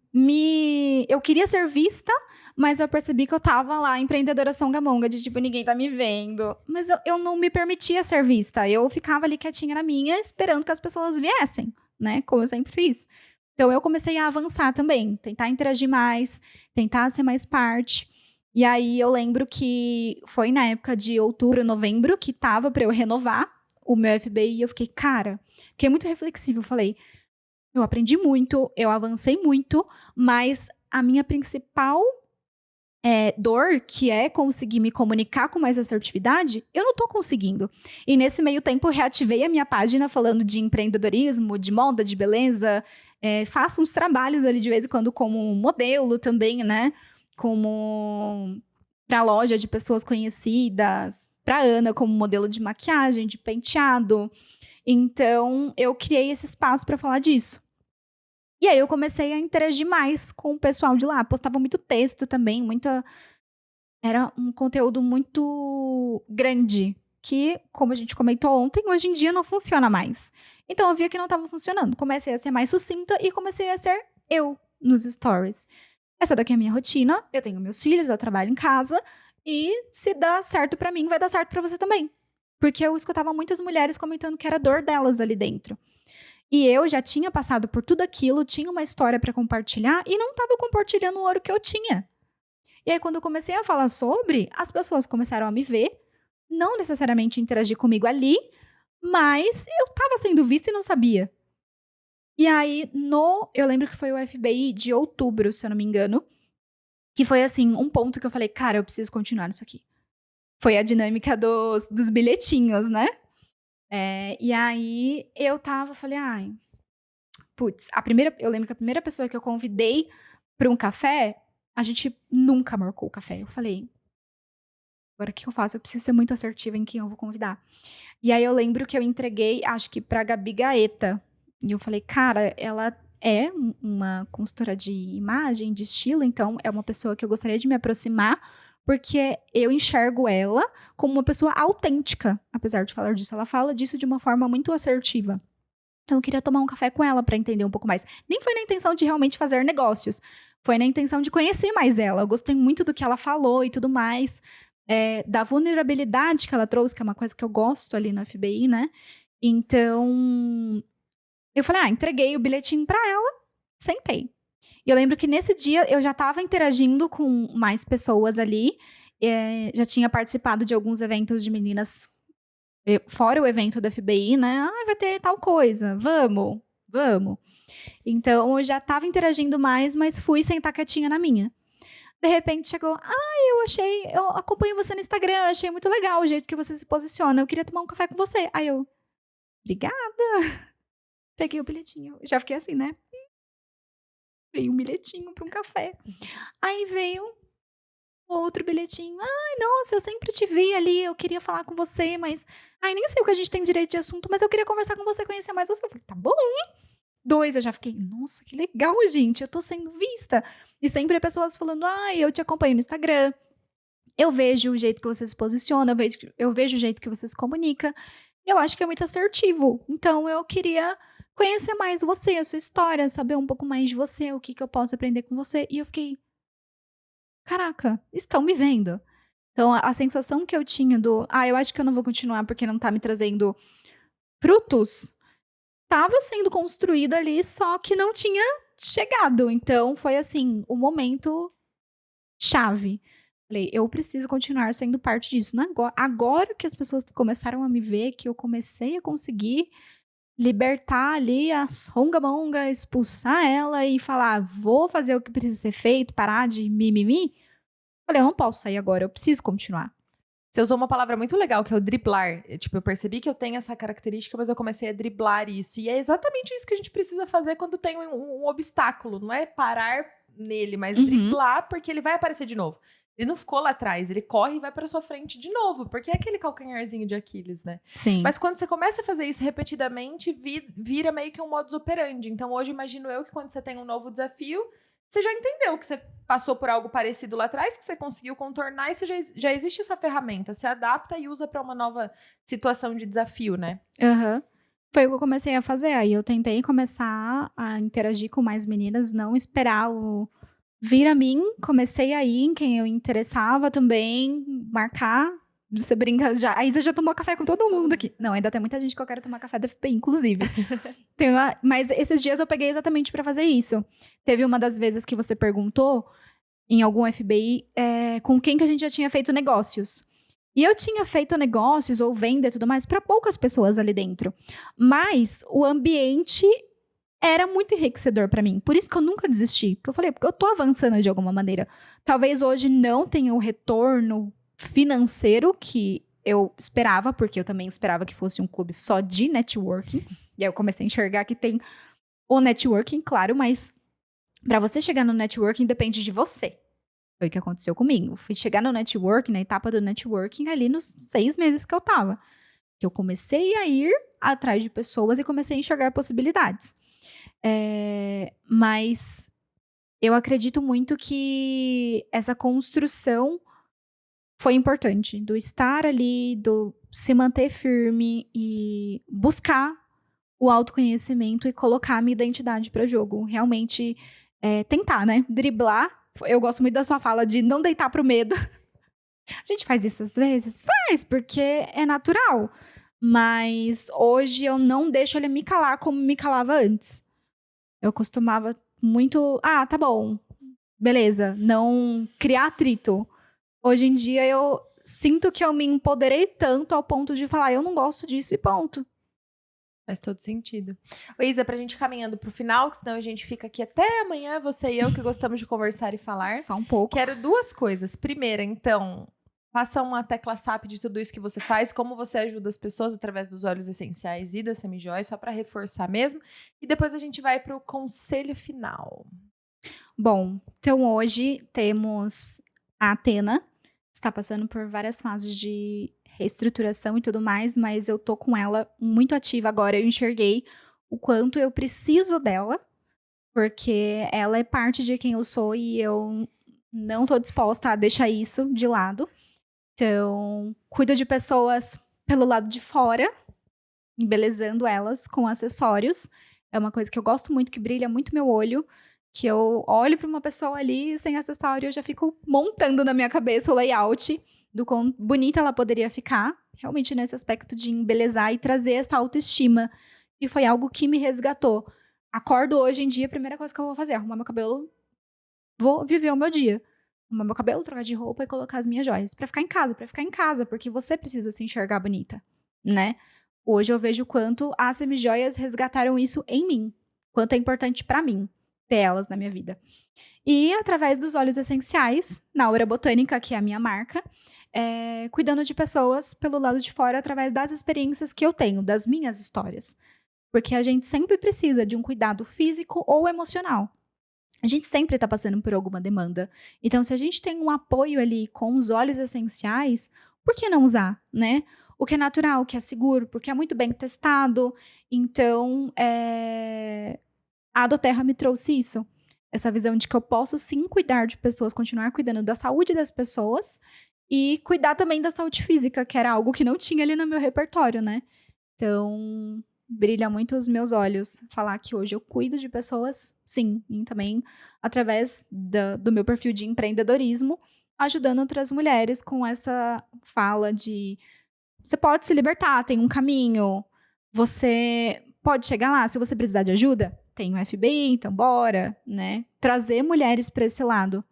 eu queria ser vista, mas eu percebi que eu tava lá, empreendedora songamonga, de tipo, ninguém tá me vendo. Mas eu não me permitia ser vista. Eu ficava ali quietinha na minha, esperando que as pessoas viessem, né? Como eu sempre fiz. Então, eu comecei a avançar também, tentar interagir mais, tentar ser mais parte. E aí, eu lembro que foi na época de outubro, novembro, que tava pra eu renovar o meu FBI. E eu fiquei, fiquei muito reflexiva. Eu falei, eu aprendi muito, eu avancei muito, mas a minha principal dor, que é conseguir me comunicar com mais assertividade, eu não tô conseguindo. E nesse meio tempo, eu reativei a minha página falando de empreendedorismo, de moda, de beleza. Faço uns trabalhos ali de vez em quando como modelo também, né? Como pra loja de pessoas conhecidas. pra Ana como modelo de maquiagem, de penteado. Então, eu criei esse espaço pra falar disso. E aí, eu comecei a interagir mais com o pessoal de lá. Postava muito texto também, era um conteúdo muito grande, que, como a gente comentou ontem, hoje em dia não funciona mais. Então, eu via que não estava funcionando. Comecei a ser mais sucinta e comecei a ser eu nos stories. Essa daqui é a minha rotina, eu tenho meus filhos, eu trabalho em casa, e se dá certo pra mim, vai dar certo pra você também. Porque eu escutava muitas mulheres comentando que era dor delas ali dentro. E eu já tinha passado por tudo aquilo, tinha uma história pra compartilhar e não estava compartilhando o ouro que eu tinha. E aí, quando eu comecei a falar sobre, as pessoas começaram a me ver, não necessariamente interagir comigo ali, mas eu tava sendo vista e não sabia. E aí, eu lembro que foi o FBI de outubro, se eu não me engano, que foi assim, um ponto que eu falei, cara, eu preciso continuar nisso aqui. Foi a dinâmica dos bilhetinhos, né? E aí, falei, ai, putz, eu lembro que a primeira pessoa que eu convidei pra um café, a gente nunca marcou o café. Eu falei, agora o que eu faço? Eu preciso ser muito assertiva em quem eu vou convidar. E aí eu lembro que eu entreguei, acho que pra Gabi Gaeta. E eu falei, cara, ela é uma consultora de imagem, de estilo, então é uma pessoa que eu gostaria de me aproximar, porque eu enxergo ela como uma pessoa autêntica. Apesar de falar disso, ela fala disso de uma forma muito assertiva. Então eu queria tomar um café com ela pra entender um pouco mais. Nem foi na intenção de realmente fazer negócios. Foi na intenção de conhecer mais ela. Eu gostei muito do que ela falou e tudo mais. Da vulnerabilidade que ela trouxe, que é uma coisa que eu gosto ali no FBI, né? Então, eu falei, entreguei o bilhetinho pra ela, sentei. E eu lembro que nesse dia eu já tava interagindo com mais pessoas ali, já tinha participado de alguns eventos de meninas, fora o evento do FBI, né? Vai ter tal coisa, vamos. Então, eu já tava interagindo mais, mas fui sentar quietinha na minha. De repente chegou, eu acompanho você no Instagram, eu achei muito legal o jeito que você se posiciona, eu queria tomar um café com você. Aí eu, obrigada. Peguei o bilhetinho, já fiquei assim, né? Veio um bilhetinho pra um café. Aí veio outro bilhetinho. Nossa, eu sempre te vi ali, eu queria falar com você, mas... nem sei o que a gente tem direito de assunto, mas eu queria conversar com você, conhecer mais você. Eu falei, tá bom. 2, eu já fiquei, nossa, que legal, gente, eu tô sendo vista. E sempre pessoas falando, eu te acompanho no Instagram, eu vejo o jeito que você se posiciona, eu vejo o jeito que você se comunica, eu acho que é muito assertivo. Então, eu queria conhecer mais você, a sua história, saber um pouco mais de você, o que eu posso aprender com você. E eu fiquei, caraca, estão me vendo. Então, a sensação que eu tinha eu acho que eu não vou continuar porque não tá me trazendo frutos, estava sendo construído ali, só que não tinha chegado. Então, foi assim, o momento chave. Falei, eu preciso continuar sendo parte disso. Agora que as pessoas começaram a me ver, que eu comecei a conseguir libertar ali a songamonga, expulsar ela e falar, vou fazer o que precisa ser feito, parar de mimimi. Falei, eu não posso sair agora, eu preciso continuar. Você usou uma palavra muito legal, que é o driblar. Eu percebi que eu tenho essa característica, mas eu comecei a driblar isso. E é exatamente isso que a gente precisa fazer quando tem um obstáculo. Não é parar nele, mas driblar, porque ele vai aparecer de novo. Ele não ficou lá atrás, ele corre e vai pra sua frente de novo, porque é aquele calcanharzinho de Aquiles, né? Sim. Mas quando você começa a fazer isso repetidamente, vira meio que um modus operandi. Então hoje imagino eu que quando você tem um novo desafio, você já entendeu que você passou por algo parecido lá atrás, que você conseguiu contornar e você já existe essa ferramenta. Você adapta e usa para uma nova situação de desafio, né? Foi o que eu comecei a fazer. Aí eu tentei começar a interagir com mais meninas, não esperar vir a mim. Comecei a ir em quem eu interessava também, marcar. Você brinca já. A Isa já tomou café com todo mundo aqui. Não, ainda tem muita gente que eu quero tomar café da FPI, inclusive. Mas esses dias eu peguei exatamente pra fazer isso. Teve uma das vezes que você perguntou, em algum FBI, com quem que a gente já tinha feito negócios. E eu tinha feito negócios ou venda e tudo mais pra poucas pessoas ali dentro. Mas o ambiente era muito enriquecedor pra mim. Por isso que eu nunca desisti. Porque eu falei, porque eu tô avançando de alguma maneira. Talvez hoje não tenha o retorno financeiro que eu esperava, porque eu também esperava que fosse um clube só de networking. E aí eu comecei a enxergar que tem o networking, claro, mas pra você chegar no networking depende de você. Foi o que aconteceu comigo. Fui chegar no networking, na etapa do networking, ali nos 6 meses que eu tava. Que eu comecei a ir atrás de pessoas e comecei a enxergar possibilidades. Mas eu acredito muito que essa construção foi importante. Do estar ali, do se manter firme e buscar o autoconhecimento e colocar a minha identidade para jogo. Realmente tentar, né? Driblar. Eu gosto muito da sua fala de não deitar pro medo. A gente faz isso às vezes? Faz, porque é natural. Mas hoje eu não deixo ele me calar como me calava antes. Eu costumava muito... Ah, tá bom. Beleza. Não criar atrito. Hoje em dia eu sinto que eu me empoderei tanto ao ponto de falar, eu não gosto disso e ponto. Faz todo sentido. Ô, Isa, pra gente ir caminhando pro final, que senão a gente fica aqui até amanhã, você e eu, que gostamos de conversar e falar. Só um pouco. Quero 2 coisas. Primeira, então, faça uma tecla SAP de tudo isso que você faz, como você ajuda as pessoas através dos óleos essenciais e da Semijoy, só pra reforçar mesmo. E depois a gente vai pro conselho final. Bom, então hoje temos a Atena, está passando por várias fases de reestruturação e tudo mais, mas eu tô com ela muito ativa agora. Eu enxerguei o quanto eu preciso dela, porque ela é parte de quem eu sou e eu não tô disposta a deixar isso de lado. Então, cuido de pessoas pelo lado de fora, embelezando elas com acessórios. É uma coisa que eu gosto muito, que brilha muito meu olho. Que eu olho para uma pessoa ali sem acessório, eu já fico montando na minha cabeça o layout do quão bonita ela poderia ficar. Realmente nesse aspecto de embelezar e trazer essa autoestima. E foi algo que me resgatou. Acordo hoje em dia, a primeira coisa que eu vou fazer é arrumar meu cabelo. Vou viver o meu dia. Arrumar meu cabelo, trocar de roupa e colocar as minhas joias. Pra ficar em casa, porque você precisa se enxergar bonita, né? Hoje eu vejo o quanto as semijoias resgataram isso em mim. Quanto é importante pra mim ter elas na minha vida. E através dos óleos essenciais, na Aura Botânica, que é a minha marca, cuidando de pessoas pelo lado de fora através das experiências que eu tenho, das minhas histórias. Porque a gente sempre precisa de um cuidado físico ou emocional. A gente sempre está passando por alguma demanda. Então, se a gente tem um apoio ali com os óleos essenciais, por que não usar, né? O que é natural, o que é seguro, porque é muito bem testado. Então, a Doterra me trouxe isso. Essa visão de que eu posso sim cuidar de pessoas, continuar cuidando da saúde das pessoas e cuidar também da saúde física, que era algo que não tinha ali no meu repertório, né? Então, brilha muito os meus olhos falar que hoje eu cuido de pessoas, sim, e também através do meu perfil de empreendedorismo, ajudando outras mulheres com essa fala de você pode se libertar, tem um caminho, você pode chegar lá, se você precisar de ajuda, tem o FBI, então bora, né? Trazer mulheres para esse lado.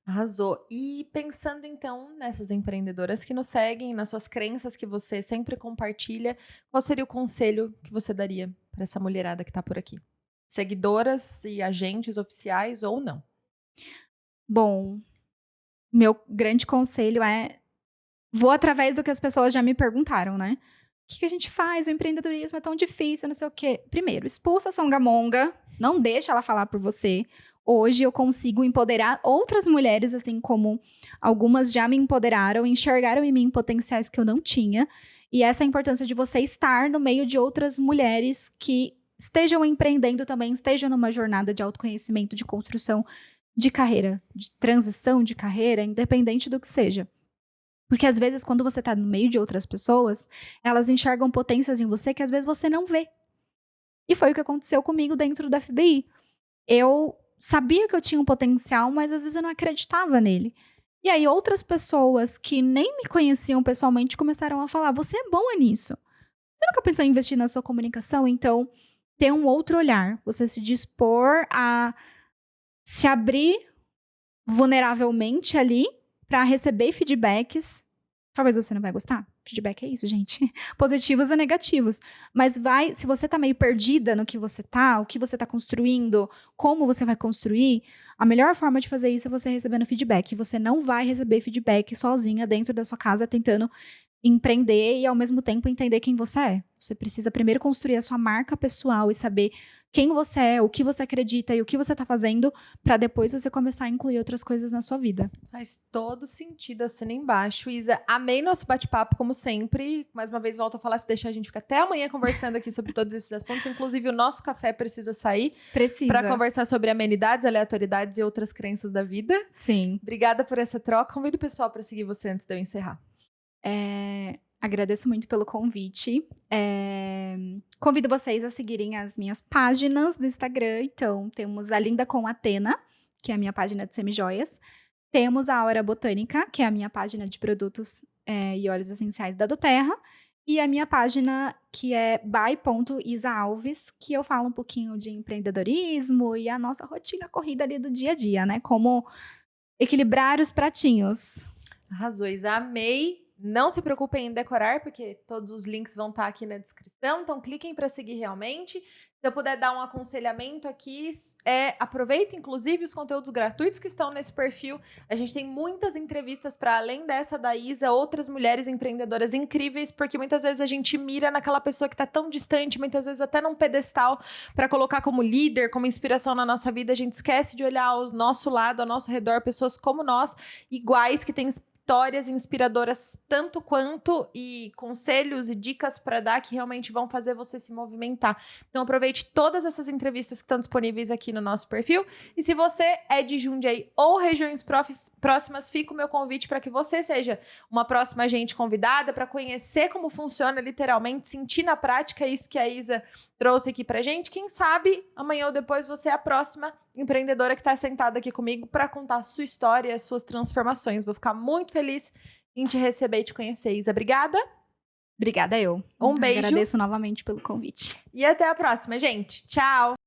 Arrasou. E pensando então nessas empreendedoras que nos seguem, nas suas crenças que você sempre compartilha, qual seria o conselho que você daria para essa mulherada que está por aqui? Seguidoras e agentes oficiais ou não? Bom, meu grande conselho é vou através do que as pessoas já me perguntaram, né? O que a gente faz? O empreendedorismo é tão difícil, não sei o quê. Primeiro, expulsa a songamonga, não deixa ela falar por você. Hoje eu consigo empoderar outras mulheres, assim como algumas já me empoderaram, enxergaram em mim potenciais que eu não tinha. E essa é a importância de você estar no meio de outras mulheres que estejam empreendendo também, estejam numa jornada de autoconhecimento, de construção de carreira, de transição de carreira, independente do que seja. Porque às vezes, quando você tá no meio de outras pessoas, elas enxergam potências em você que às vezes você não vê. E foi o que aconteceu comigo dentro da FBI. Eu sabia que eu tinha um potencial, mas às vezes eu não acreditava nele. E aí outras pessoas que nem me conheciam pessoalmente começaram a falar, você é boa nisso. Você nunca pensou em investir na sua comunicação? Então, ter um outro olhar. Você se dispor a se abrir vulneravelmente ali para receber feedbacks. Talvez você não vai gostar. Feedback é isso, gente. Positivos e negativos. Mas se você tá meio perdida no que você tá, o que você tá construindo, como você vai construir, a melhor forma de fazer isso é você recebendo feedback. Você não vai receber feedback sozinha dentro da sua casa tentando empreender e, ao mesmo tempo, entender quem você é. Você precisa primeiro construir a sua marca pessoal e saber quem você é, o que você acredita e o que você tá fazendo, para depois você começar a incluir outras coisas na sua vida. Faz todo sentido, assina embaixo. Isa, amei nosso bate-papo, como sempre. Mais uma vez, volto a falar, se deixar a gente fica até amanhã conversando aqui sobre todos esses assuntos. Inclusive, o nosso café precisa sair. Precisa. Para conversar sobre amenidades, aleatoriedades e outras crenças da vida. Sim. Obrigada por essa troca. Convido o pessoal para seguir você antes de eu encerrar. Agradeço muito pelo convite. Convido vocês a seguirem as minhas páginas do Instagram. Então, temos a Linda com Atena, que é a minha página de semijoias. Temos a Hora Botânica, que é a minha página de produtos e óleos essenciais da doTERRA. E a minha página, que é by.isaalves, que eu falo um pouquinho de empreendedorismo e a nossa rotina corrida ali do dia a dia, né? Como equilibrar os pratinhos. Arrasou, Isa. Amei. Não se preocupem em decorar, porque todos os links vão estar aqui na descrição. Então, cliquem para seguir realmente. Se eu puder dar um aconselhamento aqui, aproveita, inclusive, os conteúdos gratuitos que estão nesse perfil. A gente tem muitas entrevistas para, além dessa da Isa, outras mulheres empreendedoras incríveis, porque muitas vezes a gente mira naquela pessoa que está tão distante, muitas vezes até num pedestal, para colocar como líder, como inspiração na nossa vida. A gente esquece de olhar ao nosso lado, ao nosso redor, pessoas como nós, iguais, que têm histórias inspiradoras tanto quanto, e conselhos e dicas para dar que realmente vão fazer você se movimentar. Então aproveite todas essas entrevistas que estão disponíveis aqui no nosso perfil. E se você é de Jundiaí ou regiões próximas, fica o meu convite para que você seja uma próxima agente convidada, para conhecer como funciona literalmente, sentir na prática isso que a Isa trouxe aqui pra gente. Quem sabe amanhã ou depois você é a próxima empreendedora que está sentada aqui comigo para contar a sua história e as suas transformações. Vou ficar muito feliz em te receber e te conhecer, Isa. Obrigada. Obrigada eu. Um beijo. Agradeço novamente pelo convite. E até a próxima, gente. Tchau.